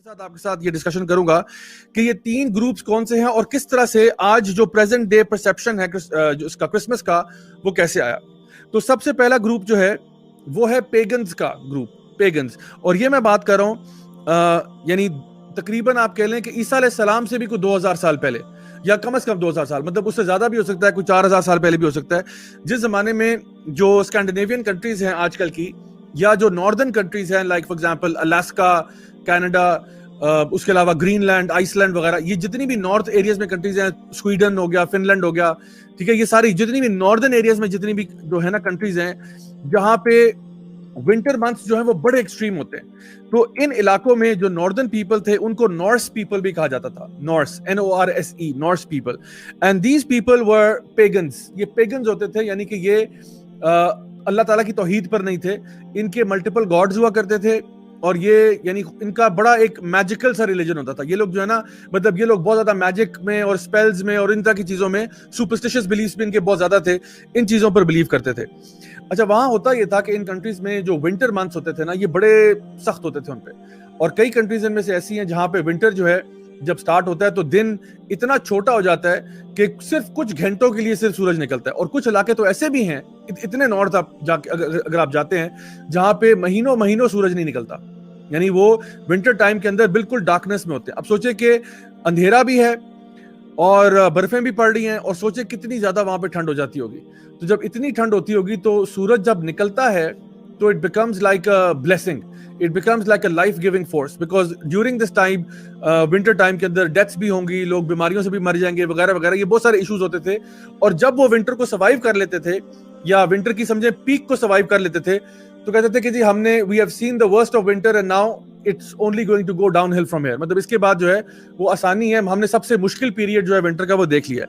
साथ आपके साथ ये डिस्कशन करूंगा कि ये तीन ग्रुप्स कौन से हैं और किस तरह से आज जो प्रेजेंट डे परसेप्शन है जो इसका क्रिसमस का वो कैसे आया। तो सबसे पहला ग्रुप जो है वो है पेगन्स का ग्रुप, पेगन्स। और ये मैं बात कर रहा हूँ यानी तकरीबन आप कह लें कि ईसा अलैहिस्सलाम से भी कोई 2000 साल पहले या कम से कम 2000 साल, मतलब उससे ज्यादा भी हो सकता है, कोई 4000 साल पहले भी हो सकता है। जिस जमाने में जो स्कैंडिनेवियन कंट्रीज हैं आजकल की, या जो नॉर्दर्न कंट्रीज हैं like for example Alaska, Canada, उसके अलावा ग्रीनलैंड, आइसलैंड वगैरह, ये जितनी भी नॉर्थ एरियाज में कंट्रीज हैं, स्वीडन हो गया, फिनलैंड हो गया, ठीक है, ये सारी जितनी भी नॉर्दर्न एरियाज में जितनी भी जो है ना कंट्रीज हैं जहां पे विंटर मंथ्स जो है वो बड़े एक्सट्रीम होते हैं। तो इन इलाकों में जो नॉर्दर्न पीपल थे उनको नॉर्स पीपल भी कहा जाता था, Norse, NORSE, Norse people. And these people were pagans. ये पेगन्स होते थे, यानी कि ये अल्लाह ताला की तौहीद पर नहीं थे, इनके मल्टीपल गॉड्स हुआ करते थे, और ये यानी इनका बड़ा एक मैजिकल सा रिलीजन होता था। ये लोग जो है ना, मतलब ये लोग बहुत ज्यादा मैजिक में और स्पेल्स में और इन तरह की चीजों में, सुपरस्टिशियस बिलीफ्स में इनके बहुत ज्यादा थे, इन चीजों पर बिलीव करते थे। अच्छा, वहां होता ये था कि इन कंट्रीज में जो विंटर मंथ्स होते थे ना, ये बड़े सख्त होते थे उन पे। और कई कंट्रीज इनमें से ऐसी हैं जहां पे विंटर जो है जब स्टार्ट होता है तो दिन इतना छोटा हो जाता है कि सिर्फ कुछ घंटों के लिए सिर्फ सूरज निकलता है। और कुछ इलाके तो ऐसे भी हैं, इतने नॉर्थ आप जाके अगर आप जाते हैं जहां पे महीनों महीनों सूरज नहीं निकलता, यानी वो विंटर टाइम के अंदर बिल्कुल डार्कनेस में होते हैं। अब सोचे कि अंधेरा भी है और बर्फें भी पड़ रही हैं, और सोचे कितनी ज्यादा वहां पे ठंड हो जाती होगी। तो जब इतनी ठंड होती होगी तो सूरज जब निकलता है तो it becomes like a blessing, it becomes like a life giving force, because during this time, winter time के अंदर डेथ्स भी होंगी, लोग बीमारियों से भी मर जाएंगे वगैरह वगैरह, ये बहुत सारे इश्यूज होते थे। और जब वो विंटर को सर्वाइव कर लेते थे, या विंटर की समझे पीक को सर्वाइव कर लेते थे, तो कहते थे कि जी हमने we have seen the worst of winter and now it's only going to go downhill from here. मतलब इसके बाद जो है वो आसानी है, हमने सबसे मुश्किल पीरियड जो है विंटर का वो देख लिया।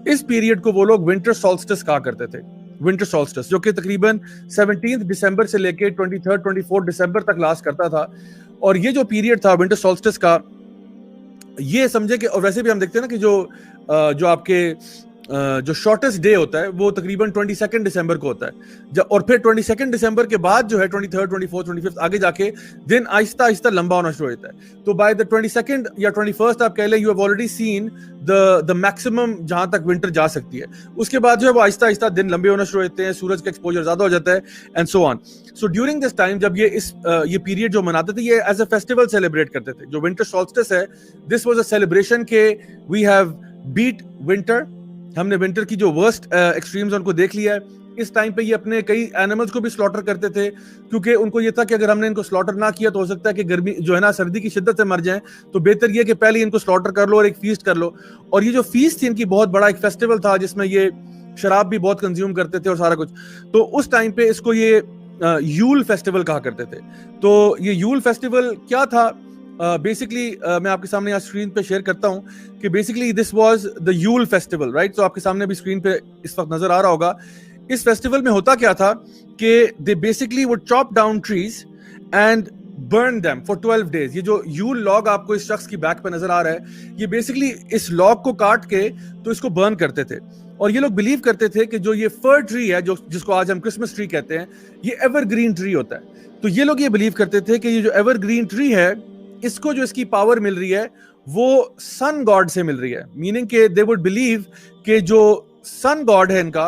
इस पीरियड को वो लोग विंटर सोल्स्टिस कहा करते थे, विंटर सोल्स्टिस, जो कि तकरीबन 17 दिसंबर से लेके 24 दिसंबर तक लास्ट करता था। और ये जो पीरियड था विंटर सोल्स्टिस का, ये समझे कि, और वैसे भी हम देखते हैं ना कि जो आपके जो शॉर्टेस्ट डे होता है वो तकरीबन 22 दिसंबर को होता है, और फिर 22 दिसंबर के बाद जो है 23, 24, 25 आगे जाके दिन आहिस्ता आहिस्ता लंबा होना शुरू होता है। तो बाय द 22 या 21 आप कह लें, you have already seen the maximum जहां तक विंटर जा सकती है। उसके बाद जो है वो आहिस्ता आहिस्ता दिन लंबे होना शुरू होते हैं, सूरज का एक्सपोजर ज्यादा हो जाता है, and so on. So during this time जब ये पीरियड जो मनाते थे, ये एज अ फेस्टिवल सेलिब्रेट करते थे। जो विंटर सोल्स्टिस है, दिस वाज अ सेलिब्रेशन के वी हैव बीट विंटर, हमने विंटर की जो वर्स्ट एक्सट्रीम्स उनको देख लिया है। इस टाइम पे ये अपने कई एनिमल्स को भी स्लॉटर करते थे, क्योंकि उनको ये था कि अगर हमने इनको स्लॉटर ना किया तो हो सकता है कि गर्मी जो है ना, सर्दी की शिद्दत से मर जाएं, तो बेहतर ये कि पहले इनको स्लॉटर कर लो और एक फीस्ट कर लो। और ये जो फीस्ट थी इनकी बहुत बड़ा एक फेस्टिवल था, जिसमें ये शराब भी बहुत कंज्यूम करते थे और सारा कुछ। तो उस टाइम पे इसको ये यूल फेस्टिवल कहा करते थे। तो ये यूल फेस्टिवल क्या था, बेसिकली मैं आपके सामने यहाँ स्क्रीन पे शेयर करता हूँ कि basically this was the you'll festival, right. तो आपके सामने भी स्क्रीन पे इस वक्त नजर आ रहा होगा। इस फेस्टिवल में होता क्या था कि they basically would chop down trees and burn them for 12 days. ये जो यूल लॉग आपको इस शख्स की बैक पे नजर आ रहा है, ये बेसिकली इस लॉग को काट के तो इसको बर्न करते थे। और ये लोग बिलीव करते थे कि जो ये फर ट्री है, जो जिसको आज हम क्रिसमस ट्री कहते हैं, ये एवरग्रीन ट्री होता है। तो ये लोग ये बिलीव करते थे कि ये जो एवरग्रीन ट्री है, इसको जो इसकी पावर मिल रही है वो सन गॉड से मिल रही है। मीनिंग के दे वुड बिलीव कि जो सन गॉड है इनका,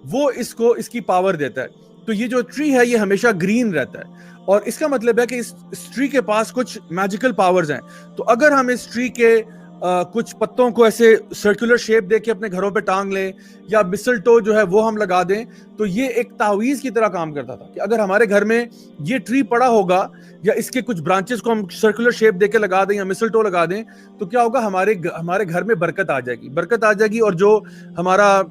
वो इसको इसकी पावर देता है। तो ये जो ट्री है ये हमेशा ग्रीन रहता है, और इसका मतलब है कि इस ट्री के पास कुछ मैजिकल पावर्स हैं। तो अगर हम इस ट्री के कुछ पत्तों को ऐसे सर्कुलर शेप दे के अपने घरों पे टांग लें, या मिसलटो जो है वो हम लगा दें, तो ये एक तावीज की तरह काम करता था कि अगर हमारे घर में ये ट्री पड़ा होगा, या इसके कुछ ब्रांचेस को हम सर्कुलर शेप देके लगा दें या मिसलटो लगा दें, तो क्या होगा, हमारे घर में बरकत आ जाएगी। और जो हमारा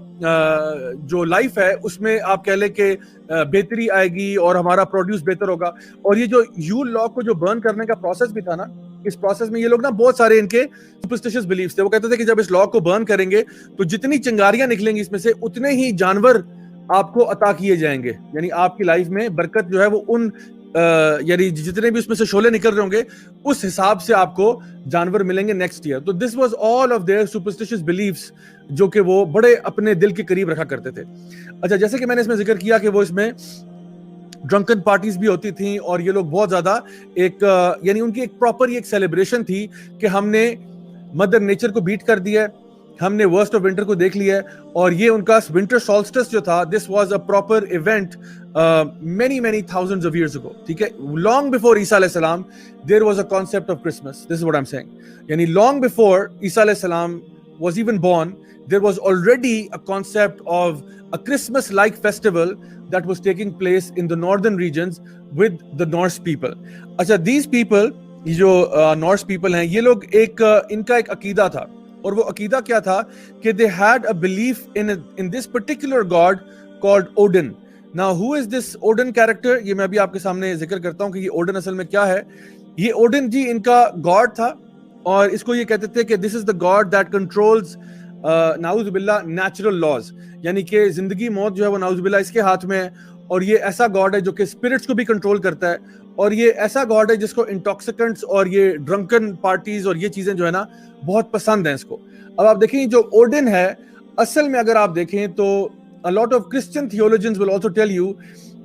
जो लाइफ है उसमें आप कह लें कि बेहतरी आएगी और हमारा प्रोड्यूस बेहतर होगा। और ये जो यूल लॉग को जो बर्न करने का प्रोसेस भी था ना, इस प्रोसेस में ये लोग ना बहुत सारे इनके सुपरस्टिशियस बिलीफ्स थे। वो कहते थे कि जब इस लॉग को बर्न करेंगे तो जितनी चिंगारियां निकलेंगी इसमें से, उतने ही जानवर आपको अता किए जाएंगे। यानी आपकी लाइफ में बरकत जो है वो उन यानी जितने भी उसमें से शोले निकल रहे होंगे, उस हिसाब से आपको जानवर मिलेंगे नेक्स्ट ईयर। तो this was all of their superstitious beliefs, जो कि वो बड़े अपने दिल के करीब रखा करते थे। अच्छा, जैसे कि मैंने इसमें जिक्र किया कि वो इसमें ड्रंकन पार्टीज भी होती थी और ये लोग बहुत ज्यादा एक यानी उनकी एक प्रॉपर ये एक सेलिब्रेशन थी कि हमने मदर नेचर को बीट कर दिया है, हमने वर्स्ट ऑफ विंटर को देख लिया है, और ये उनका विंटर सॉल्स्टिस जो था, this was a proper event many thousands of years ago. ठीक है, long before Isa alayhi salam there was a concept of Christmas. This is what I'm saying. यानी long before Isa alayhi salam was even born, there was already a concept of a Christmas like festival that was taking place in the northern regions with the Norse people. अच्छा, these people, ये जो Norse people हैं, ये लोग एक इनका एक अकीदा था, और वो अकीदा क्या था कि they had a belief in this particular god called Odin. Now who is this Odin character? ये मैं अभी आपके सामने जिक्र करता हूँ कि ये Odin असल में क्या है. ये Odin जी इनका गॉड था, और इसको ये कहते थे कि this is the god that controls नाउज़ बिल्लाह नेचुरल लॉज, यानी कि जिंदगी मौत जो है वो नाउज़ बिल्लाह इसके हाथ में है, और ये ऐसा गॉड है जो कि स्पिरिट्स को भी कंट्रोल करता है, और ये ऐसा गॉड है जिसको इंटॉक्सिकेंट्स और ये ड्रंकन पार्टीज और ये चीजें जो है ना बहुत पसंद हैं इसको. अब आप देखें जो ओडिन है, असल में अगर आप देखें तो a lot of Christian theologians will also tell you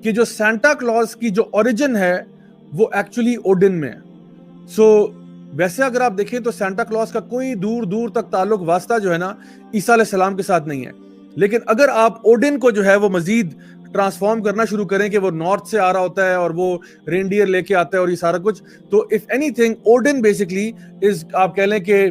कि जो सांता क्लॉज की जो ओरिजिन है वो एक्चुअली ओडिन में है. सो वैसे अगर आप देखें तो सांता क्लॉज का कोई दूर दूर तक ताल्लुक वास्ता जो है ना ईसा अलैहि सलाम के साथ नहीं है. लेकिन अगर आप ओडिन को जो है वो मजीद ट्रांसफॉर्म करना शुरू करें कि वो नॉर्थ से आ रहा होता है और वो रेनडियर लेके आता है और ये सारा कुछ, तो if anything Odin basically is आप कह लें कि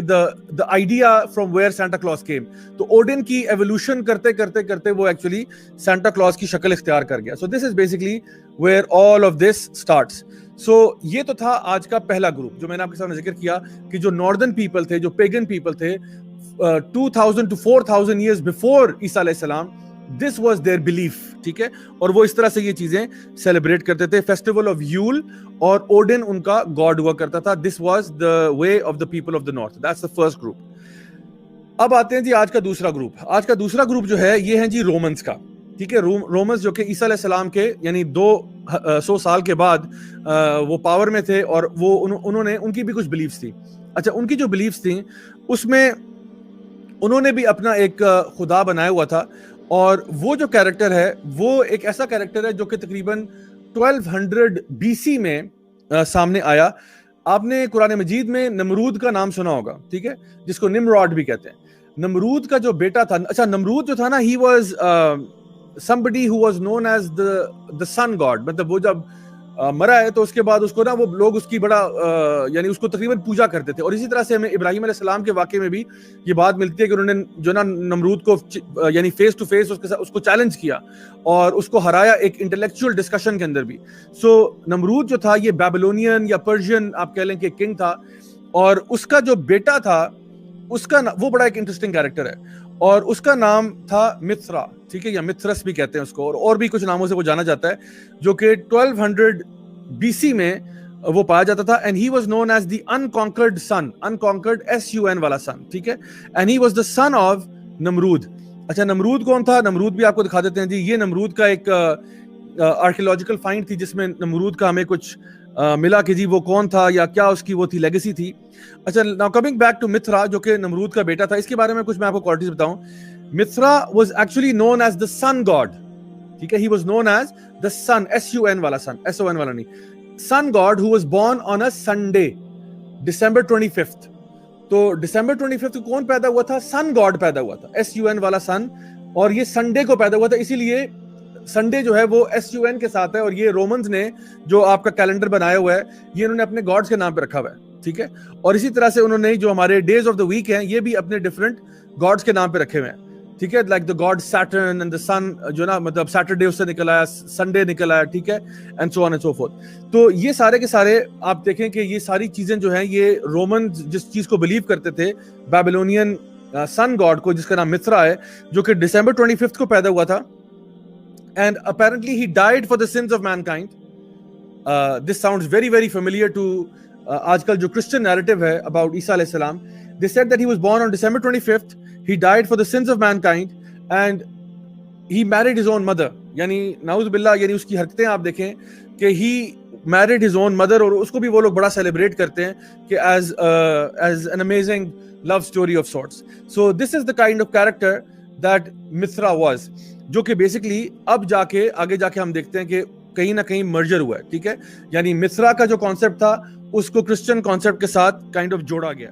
the idea from where Santa Claus came. तो ओडिन की एवोल्यूशन करते करते करते वो एक्चुअली सांता क्लॉज की शक्ल इख्तियार कर गया. So this is basically where all of this starts. So ये तो था आज का पहला ग्रुप जो मैंने आपके सामने जिक्र किया कि जो नॉर्दर्न पीपल थे, जो पेगन पीपल थे, 2000 to 4000 years before ईसा अलैहि सलाम, this was their belief. ठीक है, और वो इस तरह से ये चीजें सेलिब्रेट करते थे. फेस्टिवल ऑफ यूल, और ओडिन उनका गॉड हुआ करता था. This was the way of the people of the north. That's the first group. अब आते हैं जी आज का दूसरा ग्रुप. आज का दूसरा ग्रुप जो है ये है जी रोमन्स का. ठीक है, रोमन्स जो कि ईसा अलैहि सलाम के यानी 200 साल के बाद वो पावर में थे, और वो उन्होंने उनकी भी कुछ बिलीफ्स थी. अच्छा, उनकी जो बिलीफ्स थी उसमें उन्होंने भी अपना एक खुदा बनाया हुआ था, और वो जो कैरेक्टर है वो एक ऐसा कैरेक्टर है जो कि तकरीबन 1200 BC में सामने आया. आपने कुरान मजीद में नमरूद का नाम सुना होगा, ठीक है, जिसको निम्रॉड भी कहते हैं. नमरूद का जो बेटा था, अच्छा नमरूद जो था ना, he was somebody who was known as the sun god. मतलब वो जब मरा है तो उसके बाद उसको ना वो लोग उसकी बड़ा यानी उसको तकरीबन पूजा करते थे. और इसी तरह से हमें इब्राहिम अलैहि सलाम के वाक़े में भी ये बात मिलती है कि उन्होंने जो ना नमरूद को यानी फेस टू फेस उसके साथ उसको चैलेंज किया और उसको हराया एक इंटेलेक्चुअल डिस्कशन के अंदर भी. सो नमरूद जो था ये बैबिलोनियन या पर्शियन आप कह लें कि किंग था, और उसका जो बेटा था उसका वो बड़ा एक इंटरेस्टिंग कैरेक्टर है, और उसका नाम था मिथ्रा. ठीक है, या मिथ्रस भी कहते हैं उसको, और भी कुछ नामों से वो जाना जाता है, जो कि 1200 BC में वो पाया जाता था. And he was known as the unconquered sun, unconquered SUN वाला सन. ठीक है, and he was the son of Nimrod. अच्छा, नमरूद कौन था? नमरूद भी आपको दिखा देते हैं जी. ये नमरूद का एक आर्कियोलॉजिकल फाइंड थी जिसमें नमरूद का हमें कुछ मिला कि जी वो कौन था या क्या उसकी वो थी लेगेसी थी. अच्छा, now coming back to Mithra जो कि नमरूद का बेटा था, इसके बारे में कुछ मैं आपको क्वालिटीज बताऊं. Mithra was actually known as the sun god. ठीक है, he was known as the sun, SUN वाला सन, SON वाला नहीं, sun god who was born on a Sunday, December 25th. तो December 25th को कौन पैदा हुआ था? सन गॉड पैदा हुआ था, SUN वाला सन, और ये संडे को पैदा हुआ था. इसीलिए संडे जो है वो SUN के साथ है, और ये रोमन्स ने जो आपका कैलेंडर बनाया हुआ है ये इन्होंने अपने गॉड्स के नाम पे रखा हुआ है. ठीक है, और इसी तरह से उन्होंने जो हमारे डेज ऑफ द वीक हैं ये भी अपने डिफरेंट गॉड्स के नाम पे रखे हुए हैं. ठीक है, like the god Saturn and the sun, जो ना मतलब सैटरडे उससे निकल आया, संडे निकल आया. ठीक है, and so on and so fourth. तो ये सारे के सारे आप देखें कि ये सारी चीजें जो हैं ये रोमन जिस चीज को बिलीव करते थे, बैबिलोनियन सन गॉड को जिसका नाम मिथ्रा है, जो कि December 25th को पैदा हुआ था. And apparently he died for the sins of mankind. This sounds very familiar to आजकल जो Christian narrative है about Isa alayhi salam. They said that he was born on December 25th. He died for the sins of mankind, and he married his own mother. यानी नाउज़ बिल्लाह, यानी उसकी हरकतें आप देखें कि he married his own mother, और उसको भी वो लोग बड़ा सेलिब्रेट करते हैं कि as an amazing love story of sorts. So this is the kind of character that Mithra was. جو کہ بیسکلی اب جا کے آگے جا کے ہم دیکھتے ہیں کہ کہیں نہ کہیں مرجر ہوا ہے, ٹھیک ہے, یعنی مصرا کا جو کانسیپٹ تھا اس کو کرسچن کانسیپٹ کے ساتھ کائنڈ آف جوڑا گیا.